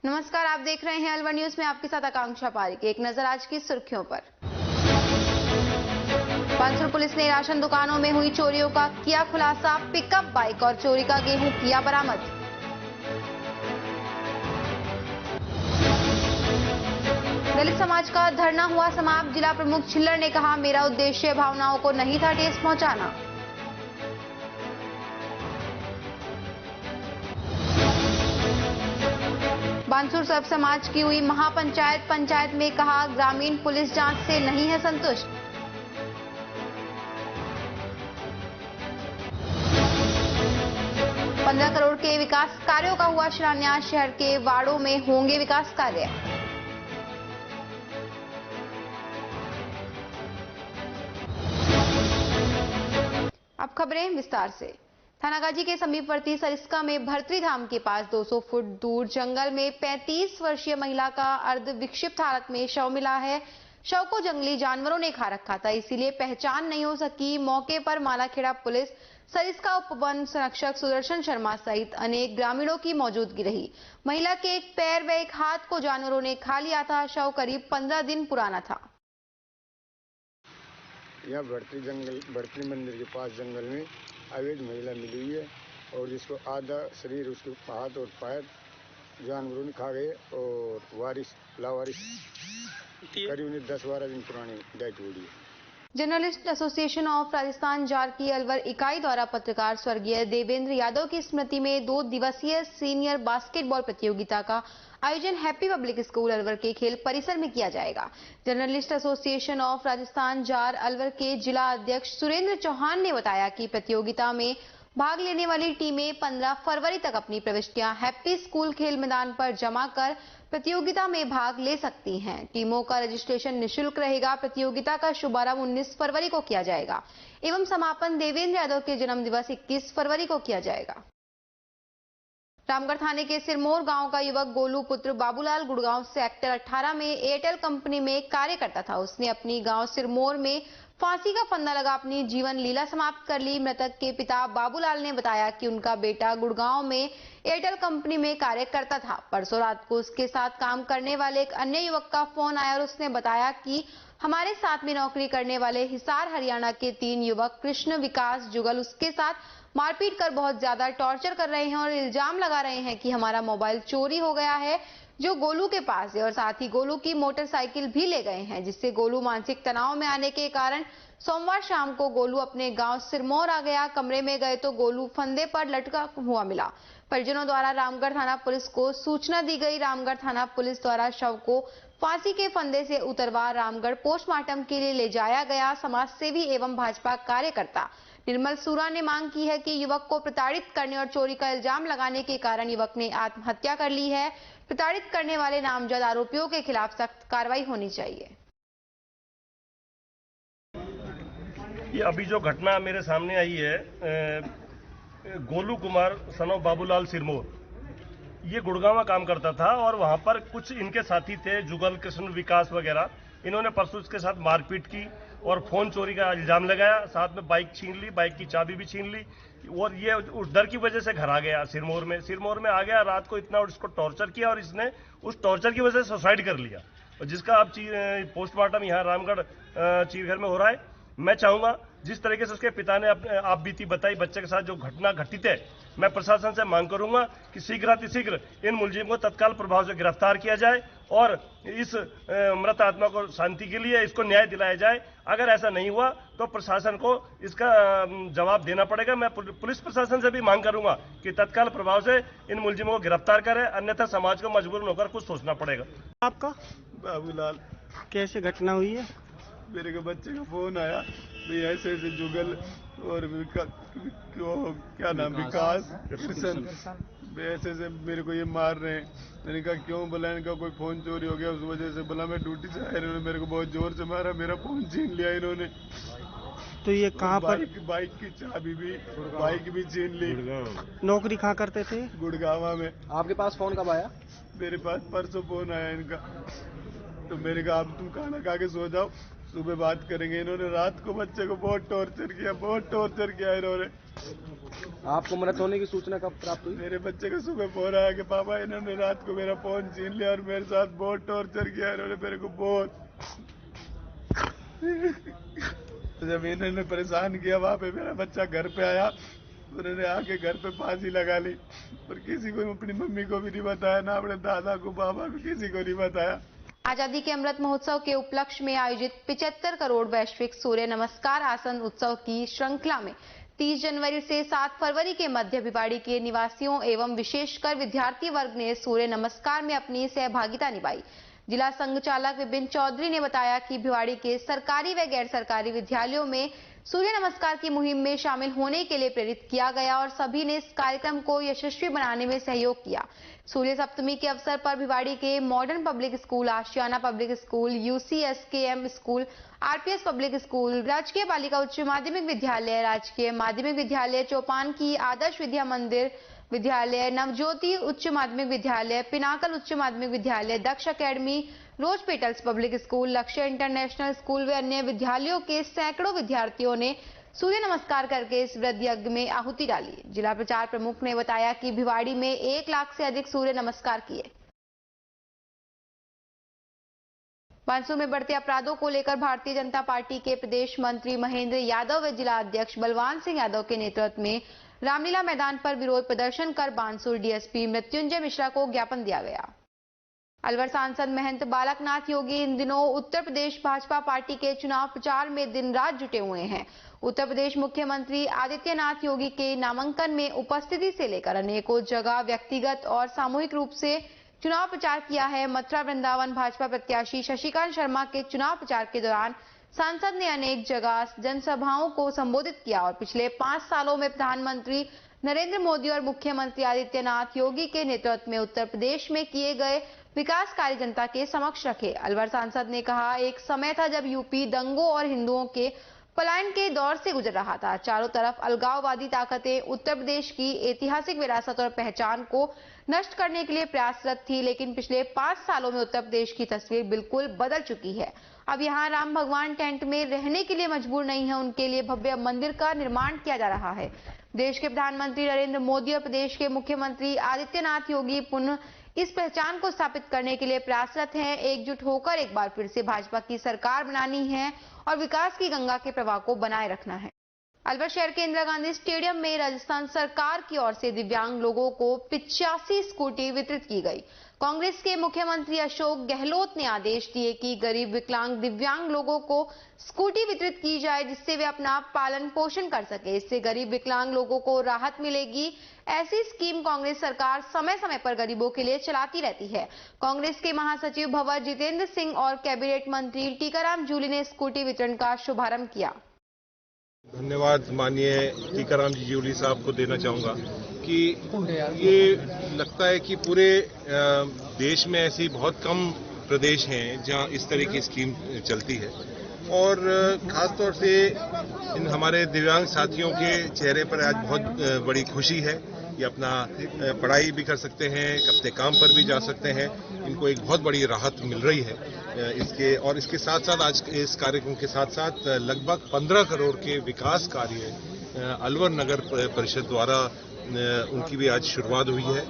नमस्कार, आप देख रहे हैं अलवर न्यूज में आपके साथ आकांक्षा पारिक। एक नजर आज की सुर्खियों पर। बानसूर पुलिस ने राशन दुकानों में हुई चोरियों का किया खुलासा। पिकअप बाइक और चोरी का गेहूं किया बरामद। दलित समाज का धरना हुआ समाप्त। जिला प्रमुख छिल्लर ने कहा, मेरा उद्देश्य भावनाओं को नहीं था ठेस पहुंचाना। बानसूर सर्व समाज की हुई महापंचायत। पंचायत में कहा, ग्रामीण पुलिस जांच से नहीं है संतुष्ट। ₹15 करोड़ के विकास कार्यों का हुआ शिलान्यास। शहर के वार्डों में होंगे विकास कार्य। अब खबरें विस्तार से। थानागाजी के समीपवर्ती सरिस्का में भर्तरी धाम के पास 200 फुट दूर जंगल में 35 वर्षीय महिला का अर्ध विक्षिप्त हालत में शव मिला है। शव को जंगली जानवरों ने खा रखा था, इसीलिए पहचान नहीं हो सकी। मौके पर मालाखेड़ा पुलिस, सरिस्का उपवन संरक्षक सुदर्शन शर्मा सहित अनेक ग्रामीणों की मौजूदगी रही। महिला के एक पैर व एक हाथ को जानवरों ने खा लिया था। शव करीब 15 दिन पुराना था। यहाँ भर्तरी मंदिर के पास जंगल में अवैध महिला मिली हुई है और जिसको आधा शरीर, उसके हाथ और पैर जानवरों ने खा गए और लावारिस करीब 10-12 दिन पुरानी डेथ बॉडी है। Journalist association of Rajasthan jar की अलवर इकाई द्वारा पत्रकार स्वर्गीय देवेंद्र यादव की स्मृति में 2 दिवसीय सीनियर बास्केटबॉल प्रतियोगिता का आयोजन हैप्पी पब्लिक स्कूल अलवर के खेल परिसर में किया जाएगा। Journalist association of Rajasthan jar Alwar के जिला अध्यक्ष सुरेंद्र चौहान ने बताया कि प्रतियोगिता में भाग लेने वाली टीमें 15 फरवरी तक अपनी प्रविष्टियां हैप्पी स्कूल खेल मैदान पर जमा कर प्रतियोगिता में भाग ले सकती हैं। टीमों का रजिस्ट्रेशन निःशुल्क रहेगा। प्रतियोगिता का शुभारंभ 19 फरवरी को किया जाएगा एवं समापन देवेंद्र यादव के जन्म दिवस 21 फरवरी को किया जाएगा। रामगढ़ थाने के सिरमौर गांव का युवक गोलू पुत्र बाबूलाल गुड़गांव सेक्टर 18 में एयरटेल कंपनी में कार्य करता था। उसने अपनी गांव सिरमौर में फांसी का फंदा लगा अपनी जीवन लीला समाप्त कर ली। मृतक के पिता बाबूलाल ने बताया कि उनका बेटा गुड़गांव में एयरटेल कंपनी में कार्य करता था। परसों रात को उसके साथ काम करने वाले एक अन्य युवक का फोन आया और उसने बताया कि हमारे साथ में नौकरी करने वाले हिसार हरियाणा के 3 युवक कृष्ण, विकास, जुगल उसके साथ मारपीट कर बहुत ज्यादा टॉर्चर कर रहे हैं और इल्जाम लगा रहे हैं कि हमारा मोबाइल चोरी हो गया है जो गोलू के पास है और साथ ही गोलू की मोटरसाइकिल भी ले गए हैं, जिससे गोलू मानसिक तनाव में आने के कारण सोमवार शाम को गोलू अपने गांव सिरमौर आ गया। कमरे में गए तो गोलू फंदे पर लटका हुआ मिला। परिजनों द्वारा रामगढ़ थाना पुलिस को सूचना दी गई। रामगढ़ थाना पुलिस द्वारा शव को फांसी के फंदे से उतरवा रामगढ़ पोस्टमार्टम के लिए ले जाया गया। समाजसेवी एवं भाजपा कार्यकर्ता निर्मल सूरा ने मांग की है कि युवक को प्रताड़ित करने और चोरी का इल्जाम लगाने के कारण युवक ने आत्महत्या कर ली है। प्रताड़ित करने वाले नामजद आरोपियों के खिलाफ सख्त कार्रवाई होनी चाहिए। ये अभी जो घटना मेरे सामने आई है, गोलू कुमार सनों बाबूलाल सिरमौर, ये गुड़गांव में काम करता था और वहां पर कुछ इनके साथी थे, जुगल, कृष्ण, विकास वगैरह। इन्होंने परसों इसके साथ मारपीट की और फोन चोरी का इल्जाम लगाया। साथ में बाइक छीन ली, बाइक की चाबी भी छीन ली और ये उस डर की वजह से घर आ गया। सिरमौर में आ गया रात को, इतना उसको टॉर्चर किया और इसने उस टॉर्चर की वजह से सुसाइड कर लिया और जिसका अब पोस्टमार्टम यहाँ रामगढ़ चीरघर में हो रहा है। मैं चाहूंगा जिस तरीके से उसके पिता ने आप बीती बताई बच्चे के साथ जो घटना घटित है, मैं प्रशासन से मांग करूंगा कि शीघ्र इन मुलजिम को तत्काल प्रभाव से गिरफ्तार किया जाए और इस मृत आत्मा को शांति के लिए इसको न्याय दिलाया जाए। अगर ऐसा नहीं हुआ तो प्रशासन को इसका जवाब देना पड़ेगा। मैं पुलिस प्रशासन से भी मांग करूंगा कि तत्काल प्रभाव से इन मुलजिमों को गिरफ्तार करें, अन्यथा समाज को मजबूरन होकर कुछ सोचना पड़ेगा। आपका बाबूलाल, कैसे घटना हुई है? मेरे को बच्चे का फोन आया, भाई ऐसे जुगल और क्या नाम, विकास, कृष्ण, ऐसे मेरे को ये मार रहे हैं। मैंने कहा क्यों? बोला इनका कोई फोन चोरी हो गया उस वजह से। बोला मैं ड्यूटी से आया, इन्होंने मेरे को बहुत जोर से मारा, मेरा फोन छीन लिया इन्होंने। तो ये कहाँ पर? बाइक की चाबी भी, बाइक भी छीन ली। नौकरी कहाँ करते थे? गुड़गांव में। आपके पास फोन कब आया? मेरे पास परसों फोन आया इनका। तो मैंने कहा अब तुम खाना खा के सो जाओ, सुबह बात करेंगे। इन्होंने रात को बच्चे को बहुत टॉर्चर किया इन्होंने। आपको मृत होने की सूचना कब प्राप्त हुई? मेरे बच्चे का सुबह फोन आया कि पापा इन्होंने रात को मेरा फोन छीन लिया और मेरे साथ बहुत टॉर्चर किया, इन्होंने मेरे को बहुत जब इन्होंने परेशान किया, वहां पे मेरा बच्चा घर पे आया, उन्होंने आके घर पे फांसी लगा ली और किसी को, अपनी मम्मी को भी नहीं बताया, ना अपने दादा को, बाबा को, किसी को नहीं बताया। आजादी के अमृत महोत्सव के उपलक्ष्य में आयोजित 75 करोड़ वैश्विक सूर्य नमस्कार आसन उत्सव की श्रृंखला में 30 जनवरी से 7 फरवरी के मध्य भिवाड़ी के निवासियों एवं विशेषकर विद्यार्थी वर्ग ने सूर्य नमस्कार में अपनी सहभागिता निभाई। जिला संघ चालक विपिन चौधरी ने बताया कि भिवाड़ी के सरकारी व गैर सरकारी विद्यालयों में सूर्य नमस्कार की मुहिम में शामिल होने के लिए प्रेरित किया गया और सभी ने इस कार्यक्रम को यशस्वी बनाने में सहयोग किया। सूर्य सप्तमी के अवसर पर भिवाड़ी के modern public school, Ashiana public school, UCSKM school, RPS public school, राजकीय बालिका उच्च माध्यमिक विद्यालय, राजकीय माध्यमिक विद्यालय चौपान की आदर्श विद्या मंदिर विद्यालय, नवज्योति उच्च माध्यमिक विद्यालय, पिनाकल उच्च माध्यमिक विद्यालय, Daksh academy, rose petals public school, Lakshya international school व अन्य विद्यालयों के सैकड़ों विद्यार्थियों ने सूर्य नमस्कार करके इस व्रत यज्ञ में आहुति डाली। जिला प्रचार प्रमुख ने बताया कि भिवाड़ी में 1 लाख से अधिक सूर्य नमस्कार किए। बांसुर में बढ़ते अपराधों को लेकर भारतीय जनता पार्टी के प्रदेश मंत्री महेंद्र यादव व जिला अध्यक्ष बलवान सिंह यादव के नेतृत्व में रामलीला मैदान पर विरोध प्रदर्शन कर बांसुर DSP मृत्युंजय मिश्रा को ज्ञापन दिया गया। अलवर सांसद महंत बालकनाथ योगी इन दिनों उत्तर प्रदेश भाजपा पार्टी के चुनाव प्रचार में दिन रात जुटे हुए हैं। उत्तर प्रदेश मुख्यमंत्री आदित्यनाथ योगी के नामांकन में उपस्थिति से लेकर अनेकों जगह व्यक्तिगत और सामूहिक रूप से चुनाव प्रचार किया है। मथुरा वृंदावन भाजपा प्रत्याशी शशिकांत शर्मा के चुनाव प्रचार के दौरान सांसद ने अनेक जगह जनसभाओं को संबोधित किया और पिछले 5 सालों में प्रधानमंत्री नरेंद्र मोदी और मुख्यमंत्री आदित्यनाथ योगी के नेतृत्व में उत्तर प्रदेश में किए गए विकास कार्य जनता के समक्ष रखे। अलवर सांसद ने कहा, एक समय था जब यूपी दंगों और हिंदुओं के पलायन के दौर से गुजर रहा था। चारों तरफ अलगाववादी ताकतें उत्तर प्रदेश की ऐतिहासिक विरासत और पहचान को नष्ट करने के लिए प्रयासरत थी, लेकिन पिछले 5 सालों में उत्तर प्रदेश की तस्वीर बिल्कुल बदल चुकी है। अब यहाँ राम भगवान टेंट में रहने के लिए मजबूर नहीं है, उनके लिए भव्य मंदिर का निर्माण किया जा रहा है। देश के प्रधानमंत्री नरेंद्र मोदी और प्रदेश के मुख्यमंत्री आदित्यनाथ योगी पुनः इस पहचान को स्थापित करने के लिए प्रयासरत हैं। एकजुट होकर एक बार फिर से भाजपा की सरकार बनानी है और विकास की गंगा के प्रवाह को बनाए रखना है। अलवर शहर के इंदिरा गांधी स्टेडियम में राजस्थान सरकार की ओर से दिव्यांग लोगों को 85 स्कूटी वितरित की गई। कांग्रेस के मुख्यमंत्री अशोक गहलोत ने आदेश दिए कि गरीब विकलांग दिव्यांग लोगों को स्कूटी वितरित की जाए, जिससे वे अपना पालन पोषण कर सके। इससे गरीब विकलांग लोगों को राहत मिलेगी। ऐसी स्कीम कांग्रेस सरकार समय समय पर गरीबों के लिए चलाती रहती है। कांग्रेस के महासचिव भंवर जितेंद्र सिंह और कैबिनेट मंत्री टीकाराम जूली ने स्कूटी वितरण का शुभारंभ किया। धन्यवाद माननीय टीकाराम जी जूली साहब को देना चाहूँगा कि ये लगता है कि पूरे देश में ऐसी बहुत कम प्रदेश हैं जहां इस तरह की स्कीम चलती है और खासतौर से इन हमारे दिव्यांग साथियों के चेहरे पर आज बहुत बड़ी खुशी है। ये अपना पढ़ाई भी कर सकते हैं, अपने काम पर भी जा सकते हैं। इनको एक बहुत बड़ी राहत मिल रही है इसके साथ साथ आज इस कार्यक्रम के साथ साथ लगभग 15 करोड़ के विकास कार्य अलवर नगर परिषद द्वारा उनकी भी आज शुरुआत हुई है।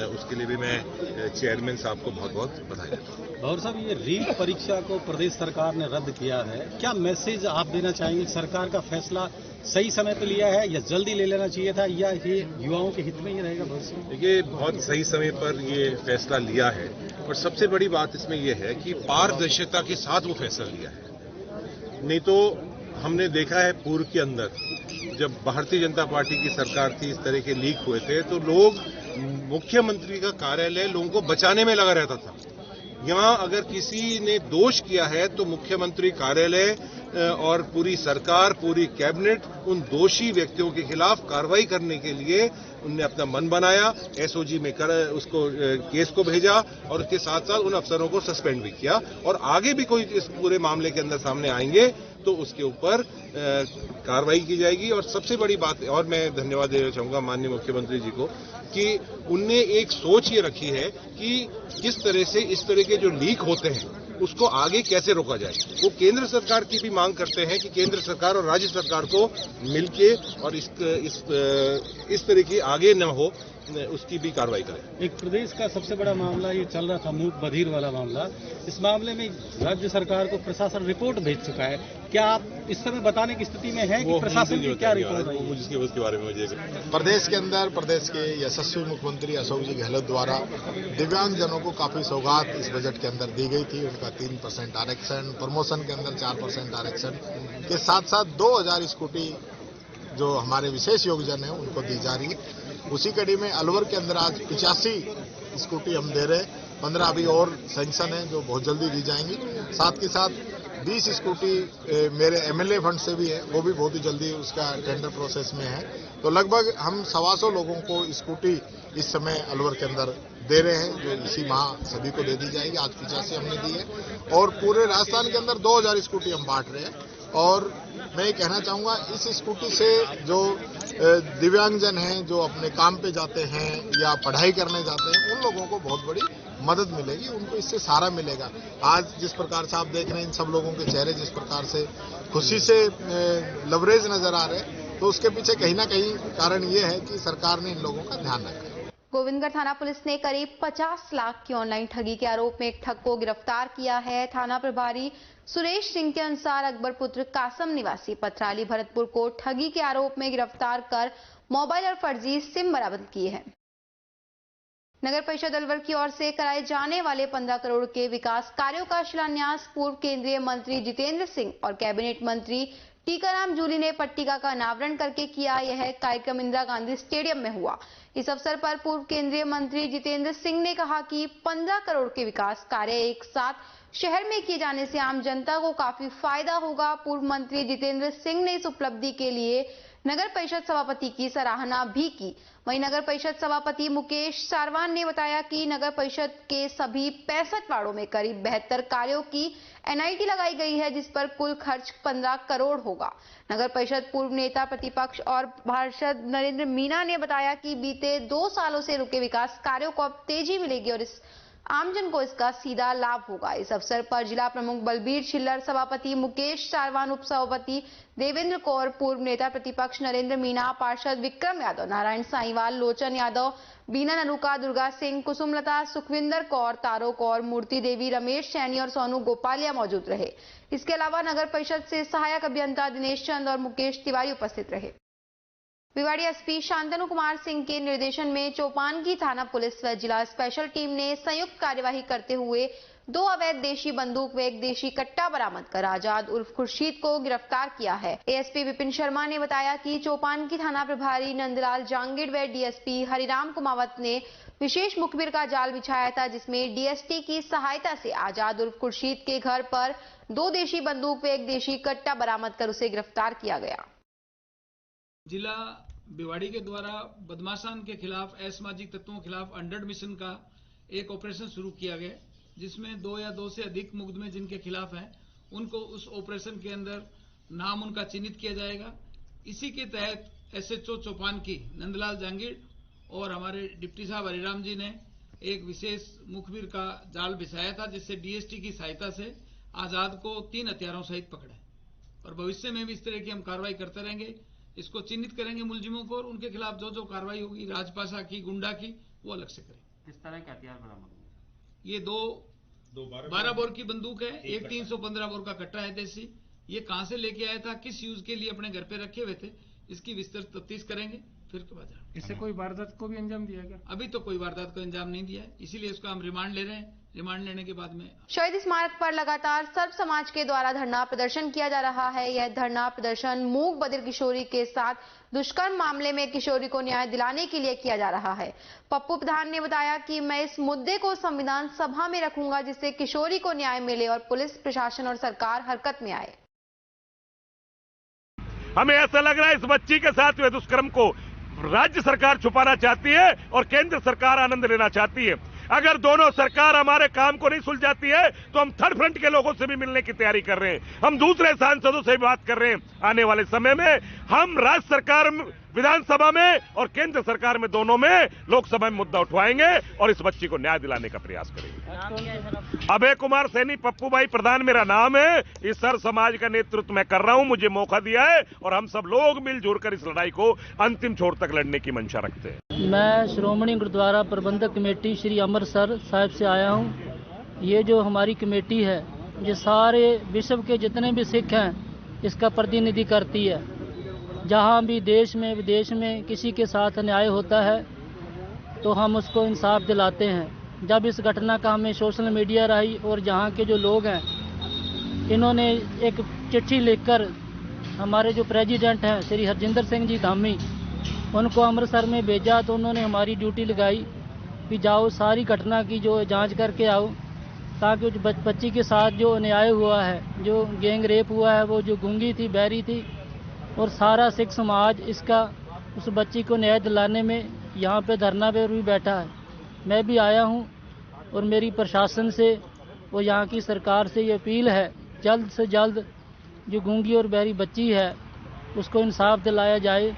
उसके लिए भी मैं चेयरमैन साहब को बहुत बहुत बधाई देता हूँ। भंवर साहब, ये रीट परीक्षा को प्रदेश सरकार ने रद्द किया है, क्या मैसेज आप देना चाहेंगे? सरकार का फैसला सही समय पे लिया है या जल्दी ले लेना चाहिए था, या ये युवाओं के हित में ही रहेगा भविष्य में? देखिए, बहुत सही समय पर ये फैसला लिया है और सबसे बड़ी बात इसमें यह है कि पारदर्शिता के साथ वो फैसला लिया है। नहीं तो हमने देखा है पूर्व के अंदर जब भारतीय जनता पार्टी की सरकार थी, इस तरह के लीक हुए थे तो लोग मुख्यमंत्री का कार्यालय लोगों को बचाने में लगा रहता था। यहाँ अगर किसी ने दोष किया है तो मुख्यमंत्री कार्यालय और पूरी सरकार, पूरी कैबिनेट उन दोषी व्यक्तियों के खिलाफ कार्रवाई करने के लिए उनने अपना मन बनाया। SOG में उसको केस को भेजा और उसके साथ साथ उन अफसरों को सस्पेंड भी किया और आगे भी कोई इस पूरे मामले के अंदर सामने आएंगे तो उसके ऊपर कार्रवाई की जाएगी। और सबसे बड़ी बात, और मैं धन्यवाद देना चाहूंगा माननीय मुख्यमंत्री जी को कि उनने एक सोच ये रखी है कि किस तरह से इस तरह के जो लीक होते हैं उसको आगे कैसे रोका जाए। वो केंद्र सरकार की भी मांग करते हैं कि केंद्र सरकार और राज्य सरकार को मिलके और इस तरह की आगे न हो उसकी भी कार्रवाई करें। एक प्रदेश का सबसे बड़ा मामला ये चल रहा था मूक बधिर वाला मामला। इस मामले में राज्य सरकार को प्रशासन रिपोर्ट भेज चुका है। क्या आप इस समय बताने की स्थिति में हैं कि प्रशासन की क्या रिपोर्ट आई है? उसके बारे में मुझे प्रदेश के अंदर प्रदेश के यशस्वी मुख्यमंत्री अशोक जी गहलोत द्वारा दिव्यांगजनों को काफी सौगात इस बजट के अंदर दी गई थी। उनका 3% आरक्षण, प्रमोशन के अंदर 4% आरक्षण के साथ साथ 2000 स्कूटी जो हमारे विशेष योगजन है उनको दी जा रही है। उसी कड़ी में अलवर के अंदर आज 85 स्कूटी हम दे रहे हैं। 15 अभी और सैंक्शन है जो बहुत जल्दी दी जाएंगी। साथ के साथ 20 स्कूटी मेरे एमएलए फंड से भी है, वो भी बहुत ही जल्दी उसका टेंडर प्रोसेस में है। तो लगभग हम 125 लोगों को स्कूटी इस समय अलवर के अंदर दे रहे हैं जो इसी माह सभी को दे दी जाएगी। आज 85 हमने दी है और पूरे राजस्थान के अंदर 2000 स्कूटी हम बांट रहे हैं। और मैं ये कहना चाहूंगा इस स्कूटी से जो दिव्यांगजन हैं जो अपने काम पे जाते हैं या पढ़ाई करने जाते हैं उन लोगों को बहुत बड़ी मदद मिलेगी, उनको इससे सहारा मिलेगा। आज जिस प्रकार से आप देख रहे हैं इन सब लोगों के चेहरे जिस प्रकार से खुशी से लवरेज नजर आ रहे हैं, तो उसके पीछे कहीं ना कहीं कारण ये है कि सरकार ने इन लोगों का ध्यान रखा है। गोविंदगढ़ थाना पुलिस ने करीब 50 लाख की ऑनलाइन ठगी के आरोप में एक ठग को गिरफ्तार किया है। थाना प्रभारी सुरेश सिंह के अनुसार अकबर पुत्र कासम निवासी पथराली भरतपुर को ठगी के आरोप में गिरफ्तार कर मोबाइल और फर्जी सिम बरामद किए हैं। नगर परिषद अलवर की ओर से कराए जाने वाले 15 करोड़ के विकास कार्यों का शिलान्यास पूर्व केंद्रीय मंत्री जितेंद्र सिंह और कैबिनेट मंत्री टीकाराम जूली ने पट्टिका का अनावरण करके किया। यह कार्यक्रम इंदिरा गांधी स्टेडियम में हुआ। इस अवसर पर पूर्व केंद्रीय मंत्री जितेंद्र सिंह ने कहा कि 15 करोड़ के विकास कार्य एक साथ शहर में किए जाने से आम जनता को काफी फायदा होगा। पूर्व मंत्री जितेंद्र सिंह ने इस उपलब्धि के लिए नगर परिषद सभापति की सराहना भी की। वहीं नगर परिषद सभापति मुकेश सारवान ने बताया कि नगर परिषद के सभी 65 वार्डों में करीब 72 कार्यों की एनआईटी लगाई गई है, जिस पर कुल खर्च 15 करोड़ होगा। नगर परिषद पूर्व नेता प्रतिपक्ष और पार्षद नरेंद्र मीणा ने बताया कि बीते 2 सालों से रुके विकास कार्यों को अब तेजी मिलेगी और इस आमजन को इसका सीधा लाभ होगा। इस अवसर पर जिला प्रमुख बलबीर छिल्लर, सभापति मुकेश सारवान, उप सभापति देवेंद्र कौर, पूर्व नेता प्रतिपक्ष नरेंद्र मीणा, पार्षद विक्रम यादव, नारायण साईवाल, लोचन यादव, बीना नलूका, दुर्गा सिंह, कुसुमलता, सुखविंदर कौर, तारो कौर, मूर्ति देवी, रमेश सैनी और सोनू गोपालिया मौजूद रहे। इसके अलावा नगर परिषद से सहायक अभियंता दिनेश चंद और मुकेश तिवारी उपस्थित रहे। भिवाड़ी एसपी शांतनु कुमार सिंह के निर्देशन में चौपानगी थाना पुलिस व जिला स्पेशल टीम ने संयुक्त कार्यवाही करते हुए 2 अवैध देशी बंदूक व 1 देशी कट्टा बरामद कर आजाद उर्फ खुर्शीद को गिरफ्तार किया है। एएसपी विपिन शर्मा ने बताया कि चौपानगी थाना प्रभारी नंदलाल जांगिड़ व डीएसपी हरिराम कुमावत ने विशेष मुखबिर का जाल बिछाया था, जिसमें डीएसटी की सहायता से आजाद उर्फ खुर्शीद के घर पर 2 देशी बंदूक व 1 देशी कट्टा बरामद कर उसे गिरफ्तार किया गया। जिला भिवाड़ी के द्वारा बदमाशान के खिलाफ, असामाजिक तत्वों के खिलाफ अंडर मिशन का एक ऑपरेशन शुरू किया गया, जिसमें 2 या 2 से अधिक मुकदमे जिनके खिलाफ हैं उनको उस ऑपरेशन के अंदर नाम उनका चिन्हित किया जाएगा। इसी के तहत एसएचओ चौपानगी नंदलाल जांगिड़ और हमारे डिप्टी साहब हरिराम जी ने एक विशेष मुखबिर का जाल बिछाया था, जिससे डीएसटी की सहायता से आजाद को 3 हथियारों सहित पकड़ा और भविष्य में भी इस तरह की हम कार्रवाई करते रहेंगे। इसको चिन्हित करेंगे मुलजिमों को और उनके खिलाफ जो जो कार्रवाई होगी राजपाशा की, गुंडा की, वो अलग से करेंगे। किस तरह के हथियार बरामद हुए? ये 2 12 बोर की बंदूक है, एक 315 बोर का कट्टा है देसी। ये कहां से लेके आया था, किस यूज के लिए अपने घर पे रखे हुए थे, इसकी विस्तृत तफ्तीश करेंगे। फिर के बाद इससे कोई वारदात को भी अंजाम दिया गया? अभी तो कोई वारदात को अंजाम नहीं दिया है, इसीलिए इसको हम रिमांड ले रहे हैं। रिमांड लेने के बाद में शहीद स्मारक पर लगातार सर्व समाज के द्वारा धरना प्रदर्शन किया जा रहा है। यह धरना प्रदर्शन मूक बधिर किशोरी के साथ दुष्कर्म मामले में किशोरी को न्याय दिलाने के लिए किया जा रहा है। पप्पू प्रधान ने बताया कि मैं इस मुद्दे को संविधान सभा में रखूंगा, जिससे किशोरी को न्याय मिले और पुलिस प्रशासन और सरकार हरकत में आए। हमें ऐसा लग रहा है इस बच्ची के साथ हुए दुष्कर्म को राज्य सरकार छुपाना चाहती है और केंद्र सरकार आनंद लेना चाहती है। अगर दोनों सरकार हमारे काम को नहीं सुलझाती है तो हम थर्ड फ्रंट के लोगों से भी मिलने की तैयारी कर रहे हैं। हम दूसरे सांसदों से भी बात कर रहे हैं। आने वाले समय में हम राज्य सरकार, विधानसभा में और केंद्र सरकार में, दोनों में, लोकसभा में मुद्दा उठवाएंगे और इस बच्ची को न्याय दिलाने का प्रयास करेंगे। अभय कुमार सैनी, पप्पू भाई प्रधान मेरा नाम है। इस सर समाज का नेतृत्व मैं कर रहा हूं, मुझे मौका दिया है और हम सब लोग मिलजुल कर इस लड़ाई को अंतिम छोर तक लड़ने की मंशा रखते हैं। मैं श्रोमणी गुरुद्वारा प्रबंधक कमेटी श्री अमृतसर साहिब से आया हूं। ये जो हमारी कमेटी है, ये सारे विश्व के जितने भी सिख हैं इसका प्रतिनिधि करती है। जहां भी देश में विदेश में किसी के साथ अन्याय होता है तो हम उसको इंसाफ दिलाते हैं। जब इस घटना का हमें सोशल मीडिया रही और जहां के जो लोग हैं इन्होंने एक चिट्ठी लिखकर हमारे जो प्रेसिडेंट हैं श्री हरजिंदर सिंह जी धामी उनको अमृतसर में भेजा, तो उन्होंने हमारी ड्यूटी लगाई कि जाओ सारी घटना की जो जांच करके आओ, ताकि उस बच्ची के साथ जो अन्याय हुआ है, जो गैंग रेप हुआ है, वो जो गूंगी थी, बहरी थी, और सारा सिख समाज इसका उस बच्ची को न्याय दिलाने में यहाँ पे धरना पे भी बैठा है। मैं भी आया हूँ और मेरी प्रशासन से और यहाँ की सरकार से ये अपील है, जल्द से जल्द जो गूंगी और बहरी बच्ची है उसको इंसाफ दिलाया जाए।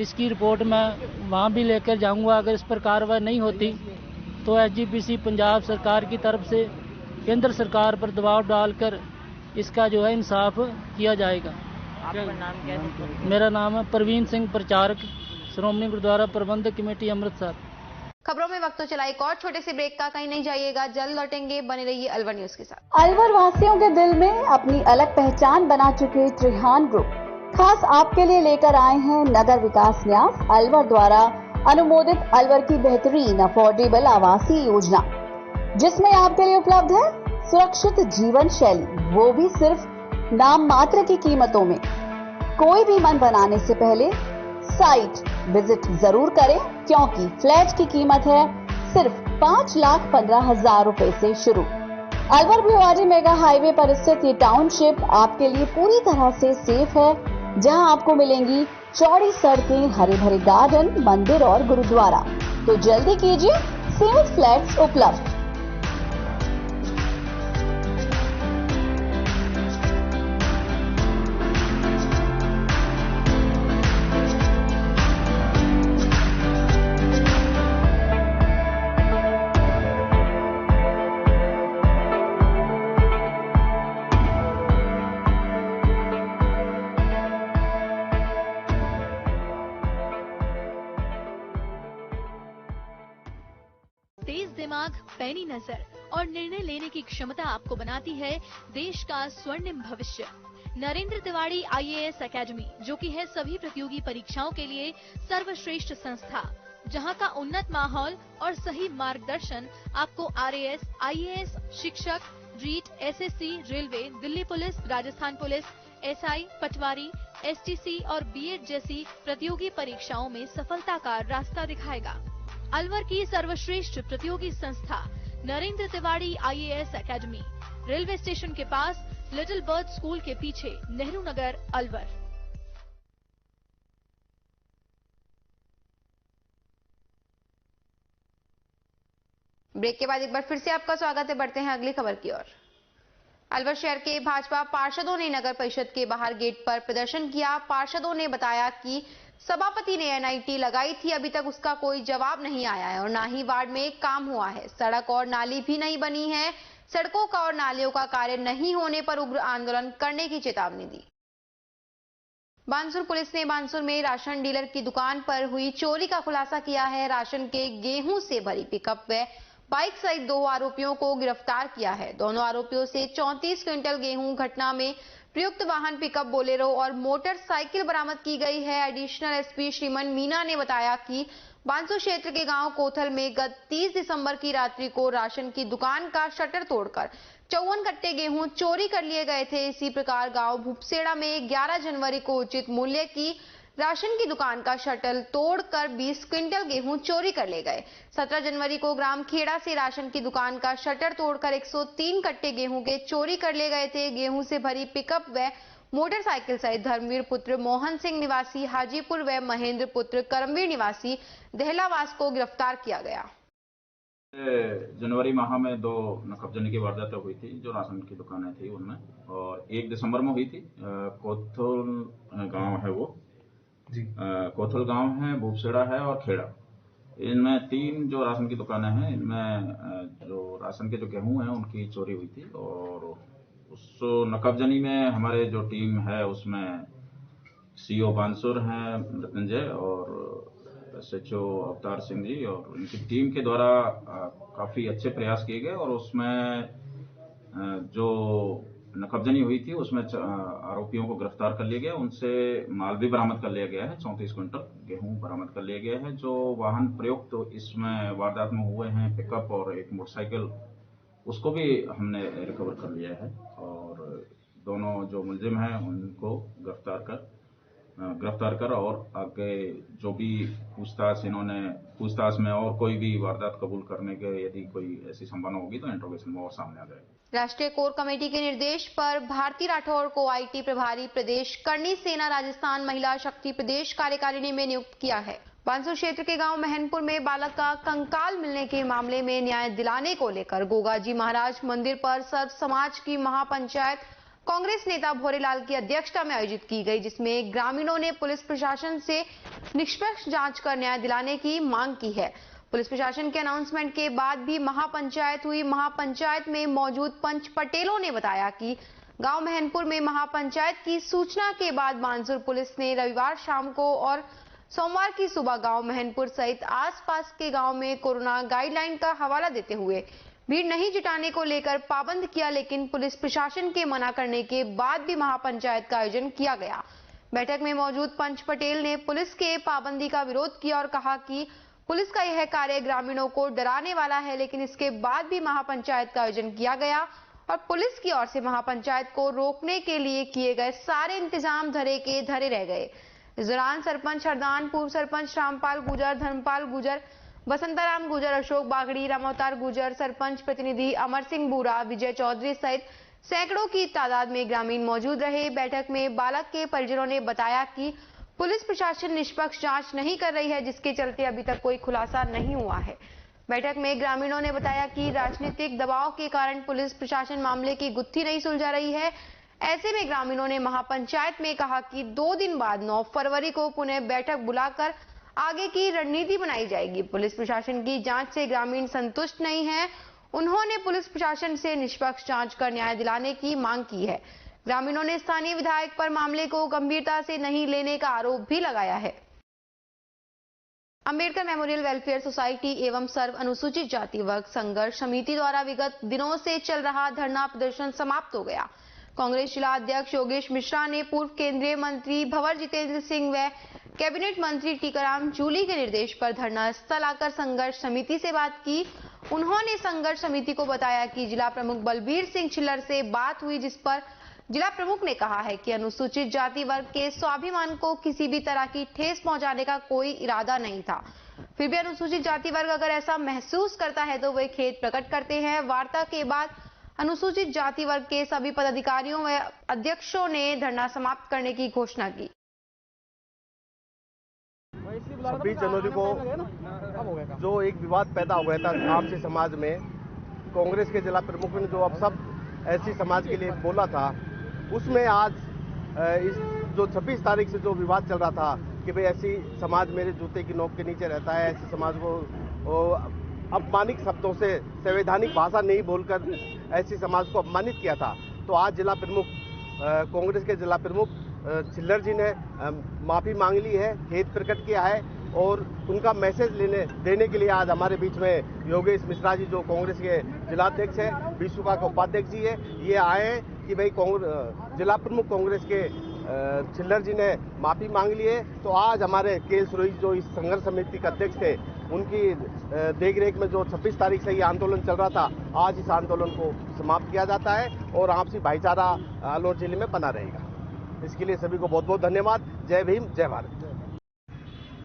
इसकी रिपोर्ट मैं वहाँ भी लेकर जाऊँगा। अगर इस पर कार्रवाई नहीं होती तो एसजीपीसी पंजाब सरकार की तरफ से केंद्र सरकार पर दबाव डालकर इसका जो है इंसाफ किया जाएगा। आपका नाम क्या है? मेरा नाम है परवीन सिंह, प्रचारक, श्रोमणी गुरुद्वारा प्रबंधक कमेटी अमृतसर। खबरों में वक्त तो चला एक और छोटे से ब्रेक का, कहीं नहीं जाइएगा, जल्द लौटेंगे, बने रहिए अलवर न्यूज के साथ। अलवर वासियों के दिल में अपनी अलग पहचान बना चुके त्रिहान ग्रुप खास आपके लिए लेकर आए हैं नगर विकास न्यास अलवर द्वारा अनुमोदित अलवर की बेहतरीन अफोर्डेबल आवासीय योजना, जिसमें आपके लिए उपलब्ध है सुरक्षित जीवन शैली, वो भी सिर्फ नाम मात्र की कीमतों में। कोई भी मन बनाने से पहले साइट विजिट जरूर करें, क्योंकि फ्लैट की कीमत है सिर्फ 5,15,000 रुपए से शुरू। अलवर भिवाड़ी मेगा हाईवे पर स्थित ये टाउनशिप आपके लिए पूरी तरह से सेफ है, जहां आपको मिलेंगी चौड़ी सड़कें, हरे भरे गार्डन, मंदिर और गुरुद्वारा। तो जल्दी कीजिए, सीमित फ्लैट्स उपलब्ध। तेज दिमाग, पैनी नजर और निर्णय लेने की क्षमता आपको बनाती है देश का स्वर्णिम भविष्य। नरेंद्र तिवारी आईएएस एकेडमी, जो कि है सभी प्रतियोगी परीक्षाओं के लिए सर्वश्रेष्ठ संस्था, जहां का उन्नत माहौल और सही मार्गदर्शन आपको आरएएस, आईएएस, शिक्षक, REET, SSC, railway, Delhi police, Rajasthan police, SI, patwari, STC और बीएड जैसी प्रतियोगी परीक्षाओं में सफलता का रास्ता दिखाएगा। अलवर की सर्वश्रेष्ठ प्रतियोगी संस्था Narendra Tiwari IAS academy, railway station के पास, लिटिल बर्ड स्कूल के पीछे, नेहरू नगर, अलवर। ब्रेक के बाद एक बार फिर से आपका स्वागत है। बढ़ते हैं अगली खबर की ओर। अलवर शहर के भाजपा पार्षदों ने नगर परिषद के बाहर गेट पर प्रदर्शन किया। पार्षदों ने बताया कि सभापति ने एनआईटी लगाई थी, अभी तक उसका कोई जवाब नहीं आया है और ना ही वार्ड में काम हुआ है। सड़क और नाली भी नहीं बनी है। सड़कों का और नालियों का कार्य नहीं होने पर उग्र आंदोलन करने की चेतावनी दी। बानसूर पुलिस ने बानसूर में राशन डीलर की दुकान पर हुई चोरी का खुलासा किया है। राशन के गेहूं से भरी पिकअप व बाइक सहित 2 आरोपियों को गिरफ्तार किया है। दोनों आरोपियों से 34 क्विंटल गेहूं, घटना में प्रयुक्त वाहन पिकअप, बोलेरो और मोटरसाइकिल बरामद की गई है। एडिशनल एसपी श्रीमन मीना ने बताया कि बानसूर क्षेत्र के गांव कोथल में गत 30 दिसंबर की रात्रि को राशन की दुकान का शटर तोड़कर 54 कट्टे गेहूं चोरी कर लिए गए थे। इसी प्रकार गांव भूपसेड़ा में 11 जनवरी को उचित मूल्य की राशन की दुकान का शटर तोड़कर 20 क्विंटल गेहूं चोरी कर ले गए। 17 जनवरी को ग्राम खेड़ा से राशन की दुकान का शटर तोड़कर 103 कट्टे गेहूं के चोरी कर ले गए थे। गेहूं से भरी पिकअप व मोटरसाइकिल सहित धर्मवीर पुत्र मोहन सिंह निवासी हाजीपुर व महेंद्र पुत्र करमवीर निवासी दहलावास को गिरफ्तार किया गया। जनवरी माह में 2 नकबजनी की वारदातें हुई थी जो राशन की दुकानें थी उनमें, और 1 दिसंबर में हुई थी। कोथल गांव है वो जी, कोथल गांव है, भूपसेड़ा है और खेड़ा, इनमें 3 जो राशन की दुकानें हैं, इनमें जो राशन के जो गेहूं हैं उनकी चोरी हुई थी। और उस नकबजनी में हमारे जो टीम है उसमें सीओ बांसुर हैं मृत्युंजय और SHO अवतार सिंह जी, और उनकी टीम के द्वारा काफ़ी अच्छे प्रयास किए गए और उसमें जो नकबजनी हुई थी उसमें आरोपियों को गिरफ्तार कर लिया गया। उनसे माल भी बरामद कर लिया गया है, 34 क्विंटल गेहूं बरामद कर लिया गया है। जो वाहन प्रयुक्त तो इसमें वारदात में हुए हैं, पिकअप और एक मोटरसाइकिल, उसको भी हमने रिकवर कर लिया है। और दोनों जो मुलजिम हैं उनको गिरफ्तार कर और आगे जो भी पूछताछ में और कोई भी वारदात कबूल करने के यदि कोई ऐसी संभावना होगी तो इंट्रोगेशन में और सामने आ जाएगी। राष्ट्रीय कोर कमेटी के निर्देश पर भारती राठौड़ को IT प्रभारी प्रदेश करनी सेना राजस्थान महिला शक्ति प्रदेश कार्यकारिणी में नियुक्त किया है। बांसुर क्षेत्र के गांव महनपुर में बालक का कंकाल मिलने के मामले में न्याय दिलाने को लेकर गोगाजी महाराज मंदिर पर सर्व समाज की महापंचायत कांग्रेस नेता भोरेलाल की अध्यक्षता में आयोजित की गई, जिसमें ग्रामीणों ने पुलिस प्रशासन से निष्पक्ष जांच कर न्याय दिलाने की मांग की है। पुलिस प्रशासन के अनाउंसमेंट के बाद भी महापंचायत हुई। महापंचायत में मौजूद पंच पटेलों ने बताया कि गांव महनपुर में महापंचायत की सूचना के बाद बांसुर पुलिस ने रविवार शाम को और सोमवार की सुबह गांव महनपुर सहित आसपास के गांव में कोरोना गाइडलाइन का हवाला देते हुए भीड़ नहीं जुटाने को लेकर पाबंद किया, लेकिन पुलिस प्रशासन के मना करने के बाद भी महापंचायत का आयोजन किया गया। बैठक में मौजूद पंच पटेल ने पुलिस के पाबंदी का विरोध किया और कहा कि पुलिस का यह कार्य ग्रामीणों को डराने वाला है, लेकिन इसके बाद भी महापंचायत का आयोजन किया गया और पुलिस की ओर से महापंचायत को रोकने के लिए किए गए सारे इंतजाम धरे के धरे रह गए। इस दौरान सरपंच हरदान, पूर्व सरपंच रामपाल गुजर, धर्मपाल गुजर, बसंताराम गुजर, अशोक बागड़ी, रामावतार गुजर, सरपंच प्रतिनिधि अमर सिंह बूरा, विजय चौधरी सहित सैकड़ों की तादाद में ग्रामीण मौजूद रहे। बैठक में बालक के परिजनों ने बताया कि पुलिस प्रशासन निष्पक्ष जांच नहीं कर रही है, जिसके चलते अभी तक कोई खुलासा नहीं हुआ है। बैठक में ग्रामीणों ने बताया कि राजनीतिक दबाव के कारण पुलिस प्रशासन मामले की गुत्थी नहीं सुलझा रही है। ऐसे में ग्रामीणों ने महापंचायत में कहा कि 2 दिन बाद 9 फरवरी को पुनः बैठक बुलाकर आगे की रणनीति बनाई जाएगी। पुलिस प्रशासन की जांच से ग्रामीण संतुष्ट नहीं है। उन्होंने पुलिस प्रशासन से निष्पक्ष जांच कर न्याय दिलाने की मांग की है। ग्रामीणों ने स्थानीय विधायक पर मामले को गंभीरता से नहीं लेने का आरोप भी लगाया है। अंबेडकर मेमोरियल वेलफेयर सोसाइटी एवं सर्व अनुसूचित जाति वर्ग संघर्ष समिति द्वारा विगत दिनों से चल रहा धरना प्रदर्शन समाप्त हो गया। कांग्रेस जिला अध्यक्ष योगेश मिश्रा ने पूर्व केंद्रीय मंत्री भंवर जितेंद्र सिंह व कैबिनेट मंत्री टीकाराम जूली के निर्देश पर धरना स्थल आकर संघर्ष समिति से बात की। उन्होंने संघर्ष समिति को बताया कि जिला प्रमुख बलबीर सिंह छिल्लर से बात हुई, जिस पर जिला प्रमुख ने कहा है कि अनुसूचित जाति वर्ग के स्वाभिमान को किसी भी तरह की ठेस पहुंचाने का कोई इरादा नहीं था। फिर भी अनुसूचित जाति वर्ग अगर ऐसा महसूस करता है तो वे खेद प्रकट करते हैं। वार्ता के बाद अनुसूचित जाति वर्ग के सभी पदाधिकारियों व अध्यक्षों ने धरना समाप्त करने की घोषणा की। 26 जनवरी को जो एक विवाद पैदा हो गया था आपसी समाज में, कांग्रेस के जिला प्रमुख ने जो अब सब ऐसी समाज के लिए बोला था, उसमें आज इस जो 26 तारीख से जो विवाद चल रहा था कि भाई ऐसी समाज मेरे जूते की नोक के नीचे रहता है, ऐसी समाज को अपमानित शब्दों से संवैधानिक भाषा नहीं बोलकर ऐसी समाज को अपमानित किया था। तो आज जिला प्रमुख कांग्रेस के जिला प्रमुख छिल्लर जी ने माफी मांग ली है, खेद प्रकट किया है और उनका मैसेज देने के लिए आज हमारे बीच में योगेश मिश्रा जी जो कांग्रेस के जिलाध्यक्ष है, विश्वका के उपाध्यक्ष जी है, ये आए हैं कि भाई जिला प्रमुख कांग्रेस के छिल्लर जी ने माफी मांग ली है। तो आज हमारे के सुरोही जो इस संघर्ष समिति के अध्यक्ष थे, उनकी देखरेख में जो 26 तारीख से ये आंदोलन चल रहा था, आज इस आंदोलन को समाप्त किया जाता है और आपसी भाईचारा अलवर जिले में बना रहेगा। इसके लिए सभी को बहुत बहुत धन्यवाद। जय भीम, जय भारत।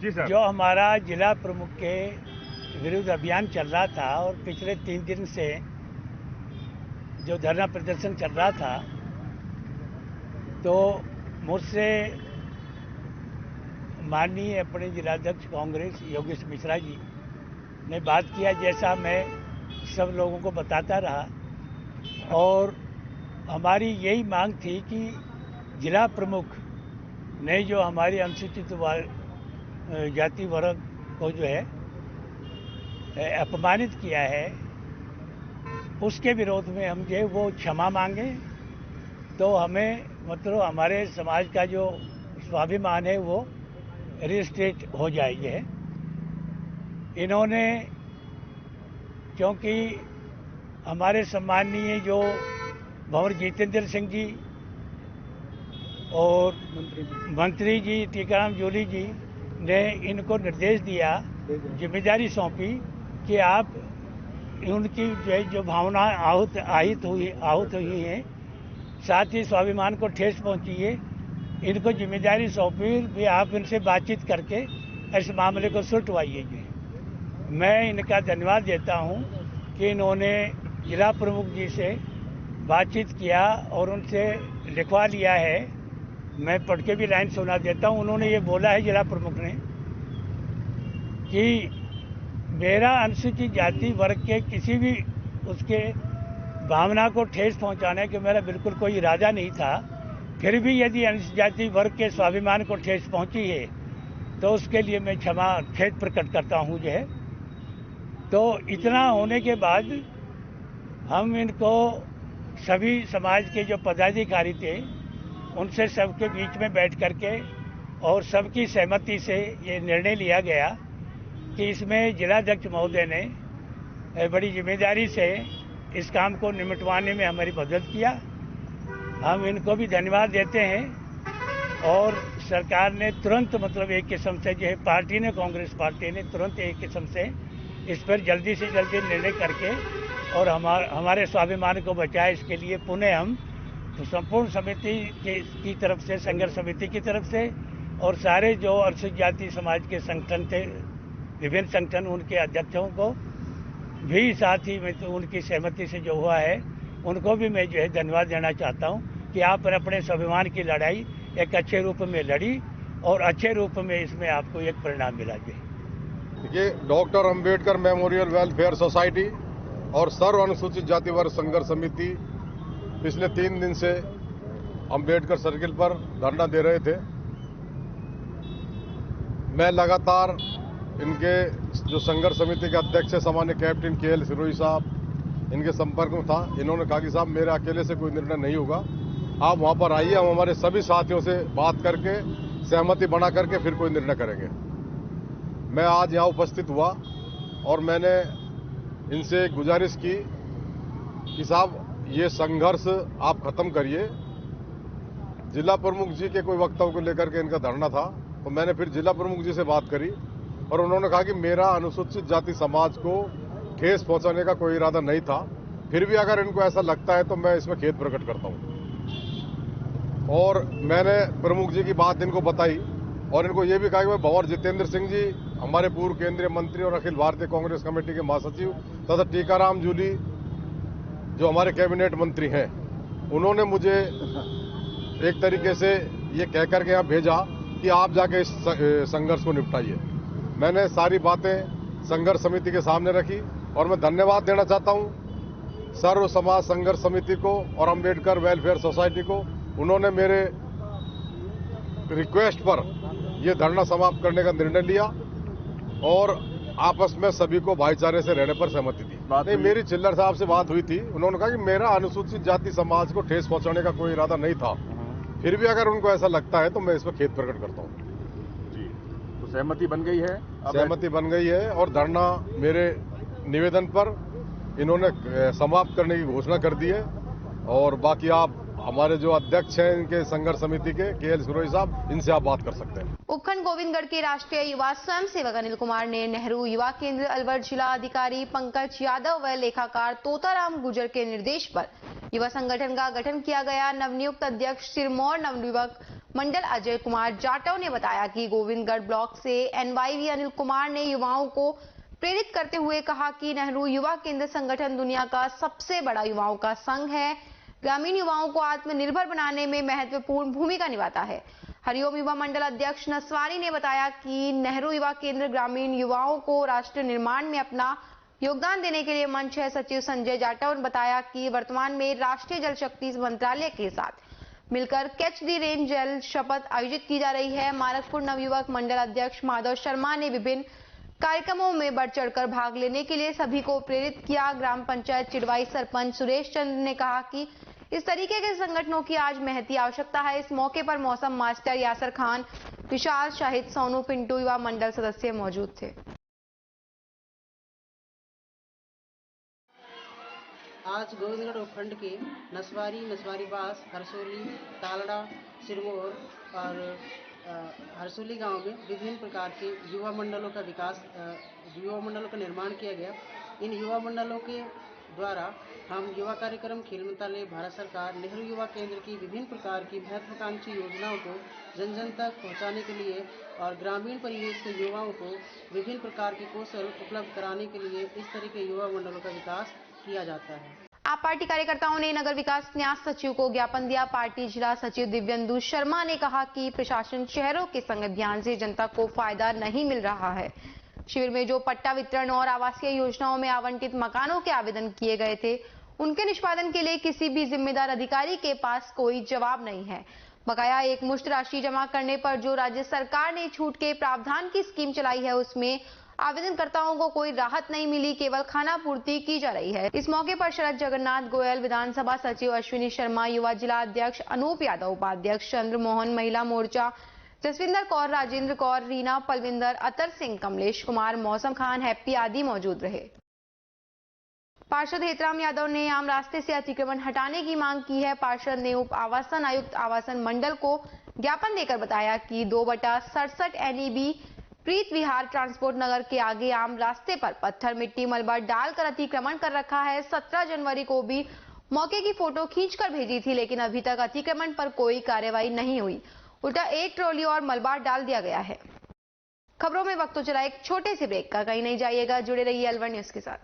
जी सर। जो हमारा जिला प्रमुख के विरुद्ध अभियान चल रहा था और पिछले 3 दिन से जो धरना प्रदर्शन चल रहा था, तो मुझसे माननीय अपने जिलाध्यक्ष कांग्रेस योगेश मिश्रा जी ने बात किया, जैसा मैं सब लोगों को बताता रहा। और हमारी यही मांग थी कि जिला प्रमुख ने जो हमारी अनुसूचित जाति वर्ग को जो है अपमानित किया है, उसके विरोध में हम जो वो क्षमा मांगे तो हमें मतलब हमारे समाज का जो स्वाभिमान है वो रिस्टेट हो जाएगी। इन्होंने क्योंकि हमारे सम्माननीय जो भंवर जितेंद्र सिंह जी और मंत्री जी टीकाराम जूली जी ने इनको निर्देश दिया, जिम्मेदारी सौंपी कि आप उनकी जो भावना आहत हुई है, साथ ही स्वाभिमान को ठेस पहुंची है, इनको जिम्मेदारी सौंपी भी आप इनसे बातचीत करके इस मामले को सुलझवाइए। मैं इनका धन्यवाद देता हूं कि इन्होंने जिला प्रमुख जी से बातचीत किया और उनसे लिखवा लिया है। मैं पढ़ के भी लाइन सुना देता हूं। उन्होंने ये बोला है जिला प्रमुख ने कि मेरा अनुसूचित जाति वर्ग के किसी भी उसके भावना को ठेस पहुंचाने के मेरा बिल्कुल कोई इरादा नहीं था। फिर भी यदि अनुसूचित जाति वर्ग के स्वाभिमान को ठेस पहुंची है तो उसके लिए मैं खेद प्रकट करता हूं। जो है तो इतना होने के बाद हम इनको सभी समाज के जो पदाधिकारी थे उनसे सबके बीच में बैठ करके और सबकी सहमति से ये निर्णय लिया गया कि इसमें जिलाध्यक्ष महोदय ने बड़ी जिम्मेदारी से इस काम को निपटवाने में हमारी मदद किया। हम इनको भी धन्यवाद देते हैं और सरकार ने तुरंत मतलब एक किस्म से जो है पार्टी ने, कांग्रेस पार्टी ने तुरंत एक किस्म से इस पर जल्दी से जल्दी निर्णय करके और हमारे स्वाभिमान को बचाए, इसके लिए पुनः हम तो संपूर्ण समिति की तरफ से, संघर्ष समिति की तरफ से और सारे जो अनुसूचित जाति समाज के संगठन थे, विभिन्न संगठन, उनके अध्यक्षों को भी साथ ही में तो उनकी सहमति से जो हुआ है उनको भी मैं जो है धन्यवाद देना चाहता हूं कि आप अपने स्वाभिमान की लड़ाई एक अच्छे रूप में लड़ी और अच्छे रूप में इसमें आपको एक परिणाम मिला। देखिए, doctor Ambedkar memorial welfare society और सर्व अनुसूचित जाति वर्ग संघर्ष समिति पिछले 3 दिन से अंबेडकर सर्किल पर धरना दे रहे थे। मैं लगातार इनके जो संघर्ष समिति के अध्यक्ष है सामान्य कैप्टन KL सिरोही साहब, इनके संपर्क में था। इन्होंने कहा कि साहब मेरे अकेले से कोई निर्णय नहीं होगा, आप वहां पर आइए, हम हमारे सभी साथियों से बात करके सहमति बना करके फिर कोई निर्णय करेंगे। मैं आज यहाँ उपस्थित हुआ और मैंने इनसे गुजारिश की कि साहब ये संघर्ष आप खत्म करिए। जिला प्रमुख जी के कोई वक्तव्य को लेकर के इनका धरना था, तो मैंने फिर जिला प्रमुख जी से बात करी और उन्होंने कहा कि मेरा अनुसूचित जाति समाज को ठेस पहुंचाने का कोई इरादा नहीं था, फिर भी अगर इनको ऐसा लगता है तो मैं इसमें खेद प्रकट करता हूं। और मैंने प्रमुख जी की बात इनको बताई और इनको ये भी कहा कि भंवर जितेंद्र सिंह जी हमारे पूर्व केंद्रीय मंत्री और अखिल भारतीय कांग्रेस कमेटी के महासचिव तथा टीकाराम जूली जो हमारे कैबिनेट मंत्री हैं, उन्होंने मुझे एक तरीके से ये कहकर के यहाँ भेजा कि आप जाके इस संघर्ष को निपटाइए। मैंने सारी बातें संघर्ष समिति के सामने रखी और मैं धन्यवाद देना चाहता हूँ सर्व समाज संघर्ष समिति को और अंबेडकर वेलफेयर सोसाइटी को। उन्होंने मेरे रिक्वेस्ट पर यह धरना समाप्त करने का निर्णय लिया और आपस में सभी को भाईचारे से रहने पर सहमति दी। नहीं, मेरी चिल्लर साहब से बात हुई थी, उन्होंने कहा कि मेरा अनुसूचित जाति समाज को ठेस पहुंचाने का कोई इरादा नहीं था, फिर भी अगर उनको ऐसा लगता है तो मैं इसमें खेद प्रकट करता हूँ। जी, तो सहमति बन गई है? सहमति बन गई है और धरना मेरे निवेदन पर इन्होंने समाप्त करने की घोषणा कर दी है। और बाकी आप हमारे जो अध्यक्ष हैं इनके संघर्ष समिति के KL सिरोही साहब, इनसे आप बात कर सकते हैं। उपखंड गोविंदगढ़ के राष्ट्रीय युवा स्वयंसेवक अनिल कुमार ने नेहरू युवा केंद्र अलवर जिला अधिकारी पंकज यादव व लेखाकार तोताराम गुर्जर के निर्देश पर युवा संगठन का गठन किया गया। नवनियुक्त अध्यक्ष सिरमौर नवयुवक मंडल अजय कुमार जाटव ने बताया कि गोविंदगढ़ ब्लॉक से NYV अनिल कुमार ने युवाओं को प्रेरित करते हुए कहा कि नेहरू युवा केंद्र संगठन दुनिया का सबसे बड़ा युवाओं का संघ है, ग्रामीण युवाओं को आत्मनिर्भर बनाने में महत्वपूर्ण भूमिका निभाता है। हरिओम युवा मंडल अध्यक्ष नसवारी ने बताया कि नेहरू युवा केंद्र ग्रामीण युवाओं को राष्ट्र निर्माण में अपना योगदान देने के लिए मंच है। सचिव संजय जाटव ने बताया कि वर्तमान में राष्ट्रीय जल शक्ति मंत्रालय के साथ मिलकर कैच दी रेन जल शपथ आयोजित की जा रही है। मारकपुर नवयुवक मंडल अध्यक्ष माधव शर्मा ने विभिन्न कार्यक्रमों में बढ़ चढ़कर भाग लेने के लिए सभी को प्रेरित किया। ग्राम पंचायत चिड़वाई सरपंच सुरेश चंद्र ने कहा कि इस तरीके के संगठनों की आज महती आवश्यकता है। इस मौके पर मौसम मास्टर यासर खान, विशाल शाहिद, सोनू पिंटू युवा मंडल सदस्य मौजूद थे। आज गोविंदगढ़ उपखंड के नसवारी बास, हरसोली, तालड़ा, सिरमौर और हरसोली गांव में विभिन्न प्रकार के युवा मंडलों का निर्माण किया गया। इन युवा मंडलों के द्वारा हम युवा कार्यक्रम, खेल मंत्रालय, भारत सरकार, नेहरू युवा केंद्र की विभिन्न प्रकार की महत्वाकांक्षी योजनाओं को जन जन तक पहुंचाने के लिए और ग्रामीण परिवेश के युवाओं को विभिन्न प्रकार के कौशल उपलब्ध कराने के लिए इस तरह के युवा मंडलों का विकास किया जाता है। आप पार्टी कार्यकर्ताओं ने नगर विकास न्यास सचिव को ज्ञापन दिया। पार्टी जिला सचिव दिव्येंदु शर्मा ने कहा कि प्रशासन शहरों के संगत ध्यान से जनता को फायदा नहीं मिल रहा है। शिविर में जो पट्टा वितरण और आवासीय योजनाओं में आवंटित मकानों के आवेदन किए गए थे, उनके निष्पादन के लिए किसी भी जिम्मेदार अधिकारी के पास कोई जवाब नहीं है। बकाया एक मुश्त राशि जमा करने पर जो राज्य सरकार ने छूट के प्रावधान की स्कीम चलाई है, उसमें आवेदनकर्ताओं को कोई राहत नहीं मिली, केवल खाना पूर्ति की जा रही है। इस मौके पर शरद जगन्नाथ गोयल, विधानसभा सचिव अश्विनी शर्मा, युवा जिला अध्यक्ष अनूप यादव, उपाध्यक्ष चंद्र मोहन, महिला मोर्चा जसविंदर कौर, राजेंद्र कौर, रीना, पलविंदर, अतर सिंह, कमलेश कुमार, मौसम खान, हैप्पी आदि मौजूद रहे। पार्षद हेतराम यादव ने आम रास्ते से अतिक्रमण हटाने की मांग की है। पार्षद ने उप आवासन आयुक्त आवासन मंडल को ज्ञापन देकर बताया कि 2/67 NEB प्रीत विहार ट्रांसपोर्ट नगर के आगे आम रास्ते पर पत्थर, मिट्टी, मलबा डालकर अतिक्रमण कर रखा है। 17 जनवरी को भी मौके की फोटो खींचकर भेजी थी, लेकिन अभी तक अतिक्रमण पर कोई कार्रवाई नहीं हुई। उल्टा एक ट्रॉली और मलबा डाल दिया गया है। खबरों में वक्त तो चला एक छोटे से ब्रेक का, कहीं नहीं जाइएगा, जुड़े रहिए अलवर न्यूज के साथ।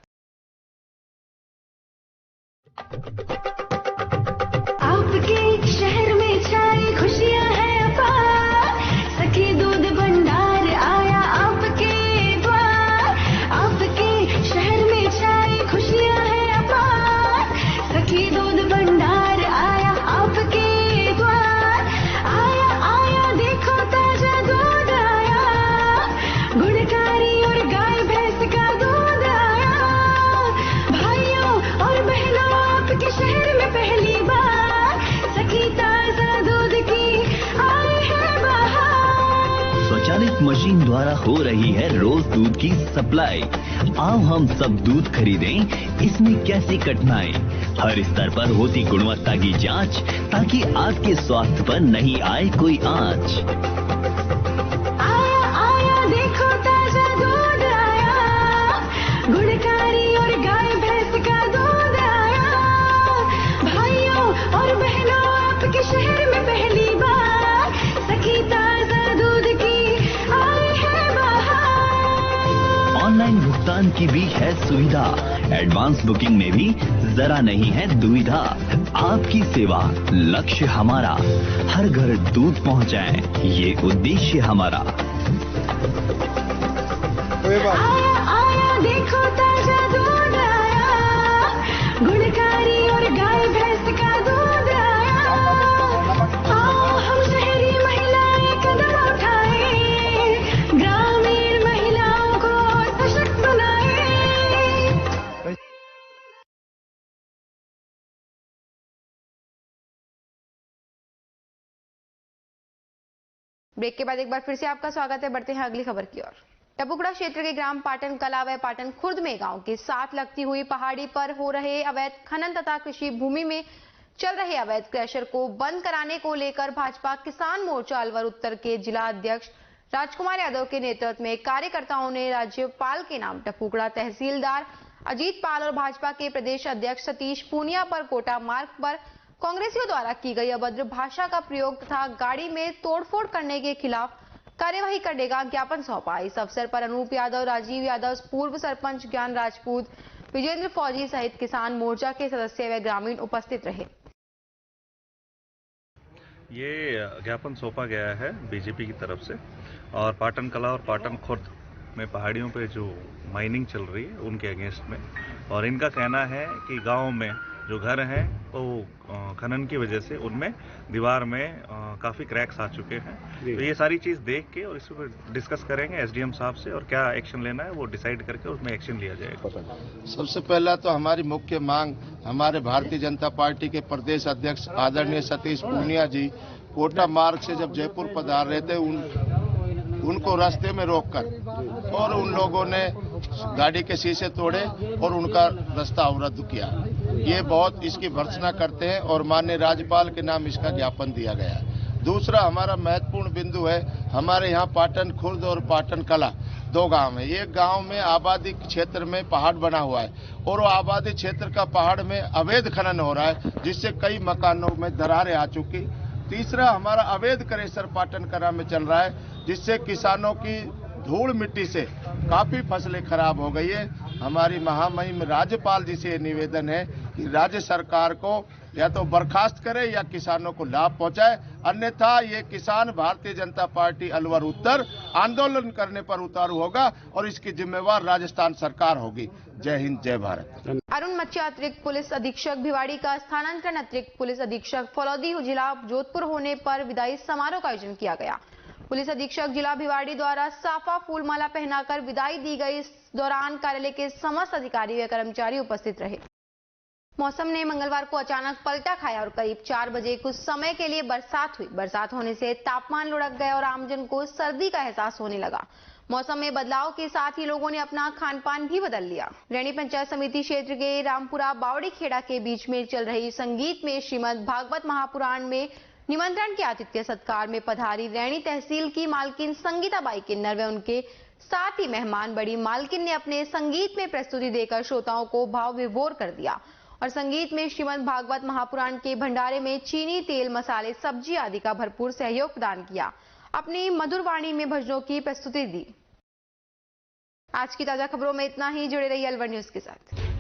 आपके शहर में छाई खुशियां हैं अपार, सखी दूध भंडार आया आपके द्वार। आपके शहर में छाई खुशियां हैं अपार, सखी दूध भंडार आया आपके द्वार। आया आया देखो ताजा दूध आया, गुणकारी और गाय भैंस का दूध आया। भाइयों और बहनों आपके शहर में पहली बार सखी ताजा दूध की आई है बहार। स्वचालित मशीन द्वारा हो रही है रोज दूध की सप्लाई। आओ हम सब दूध खरीदें, इसमें कैसी कठिनाई। हर स्तर पर होती गुणवत्ता की जांच, ताकि आपके स्वास्थ्य पर नहीं आए कोई आंच। आया आया देखो ताजा दूध आया, गुणकारी और गाय भैंस का दूध आया। भाइयों और बहनों आपके शहर में पहली बार सखी ताजा दूध की आई है बहार। ऑनलाइन भुगतान की भी है सुविधा, एडवांस बुकिंग में भी जरा नहीं है दुविधा। आपकी सेवा लक्ष्य हमारा, हर घर दूध पहुंचाए ये उद्देश्य हमारा। आया आया देखो ताजा दूध आया, गुणकारी और गाय भैंस का दूध आया। आओ हम शहरी महिलाएं कदम उठाएं, ग्रामीण महिलाओं को सशक्त बनाएं। ब्रेक के बाद एक बार फिर से आपका स्वागत है। बढ़ते हैं अगली खबर की ओर। टपुकड़ा क्षेत्र के ग्राम पाटन कला व पाटन खुर्द में गांव के साथ लगती हुई पहाड़ी पर हो रहे अवैध खनन तथा कृषि भूमि में चल रहे अवैध क्रैशर को बंद कराने को लेकर भाजपा किसान मोर्चा अलवर उत्तर के जिला अध्यक्ष राजकुमार यादव के नेतृत्व में कार्यकर्ताओं ने राज्यपाल के नाम टपुकड़ा तहसीलदार अजीत पाल और भाजपा के प्रदेश अध्यक्ष सतीश पूनिया पर कोटा मार्ग पर कांग्रेसियों द्वारा की गई अभद्र भाषा का प्रयोग तथा गाड़ी में तोड़फोड़ करने के खिलाफ कार्यवाही करने का ज्ञापन सौंपा। इस अवसर पर अनूप यादव, राजीव यादव, पूर्व सरपंच ज्ञान राजपूत, विजेंद्र फौजी सहित किसान मोर्चा के सदस्य व ग्रामीण उपस्थित रहे। ये ज्ञापन सौंपा गया है बीजेपी की तरफ से और पाटन कला और पाटन खुर्द में पहाड़ियों पे जो माइनिंग चल रही है उनके अगेंस्ट में। और इनका कहना है कि गांव में जो घर हैं वो खनन की वजह से उनमें दीवार में काफ़ी क्रैक्स आ चुके हैं। तो ये सारी चीज़ देख के और इस पर डिस्कस करेंगे एसडीएम साहब से, और क्या एक्शन लेना है वो डिसाइड करके उसमें एक्शन लिया जाएगा। सबसे पहला तो हमारी मुख्य मांग हमारे भारतीय जनता पार्टी के प्रदेश अध्यक्ष आदरणीय सतीश पूनिया जी कोटा मार्ग से जब जयपुर पधार रहे थे उनको रास्ते में रोककर और उन लोगों ने गाड़ी के शीशे तोड़े और उनका रास्ता अवरुद्ध किया। ये बहुत इसकी भर्त्सना करते हैं और माननीय राज्यपाल के नाम इसका ज्ञापन दिया गया है। दूसरा हमारा महत्वपूर्ण बिंदु है, हमारे यहाँ पाटन खुर्द और पाटन कला 2 गांव है। एक गांव में आबादी क्षेत्र में पहाड़ बना हुआ है और वो आबादी क्षेत्र का पहाड़ में अवैध खनन हो रहा है, जिससे कई मकानों में दरारें आ चुकी। तीसरा हमारा अवैध करेसर पाटन कला में चल रहा है, जिससे किसानों की धूल मिट्टी से काफी फसलें खराब हो गई है। हमारी महामहिम राज्यपाल जी से निवेदन है कि राज्य सरकार को या तो बर्खास्त करे या किसानों को लाभ पहुंचाए, अन्यथा ये किसान भारतीय जनता पार्टी अलवर उत्तर आंदोलन करने पर उतारू होगा और इसकी जिम्मेवार राजस्थान सरकार होगी। जय हिंद, जय भारत। अरुण मच्छिया अतिरिक्त पुलिस अधीक्षक भिवाड़ी का स्थानांतरण अतिरिक्त पुलिस अधीक्षक फलौदी जिला जोधपुर होने पर विदाई समारोह का आयोजन किया गया। पुलिस अधीक्षक जिला भिवाड़ी द्वारा साफा फूलमाला पहनाकर विदाई दी गई। इस दौरान कार्यालय के समस्त अधिकारी व कर्मचारी उपस्थित रहे। मौसम ने मंगलवार को अचानक पलटा खाया और करीब 4 बजे कुछ समय के लिए बरसात हुई। बरसात होने से तापमान लुढ़क गया और आमजन को सर्दी का एहसास होने लगा। मौसम में बदलाव के साथ ही लोगों ने अपना खान पान भी बदल लिया। रैणी पंचायत समिति क्षेत्र के रामपुरा बावड़ी खेड़ा के बीच में चल रही संगीत में श्रीमद् भागवत महापुराण में निमंत्रण के आतिथ्य सत्कार में पधारी रैणी तहसील की मालकिन संगीता बाई किन्नर व उनके साथ ही मेहमान बड़ी मालकिन ने अपने संगीत में प्रस्तुति देकर श्रोताओं को भाव विभोर कर दिया और संगीत में श्रीमद् भागवत महापुराण के भंडारे में चीनी, तेल, मसाले, सब्जी आदि का भरपूर सहयोग प्रदान किया। अपनी मधुर वाणी में भजनों की प्रस्तुति दी। आज की ताजा खबरों में इतना ही। जुड़े रहिए अलवर न्यूज के साथ।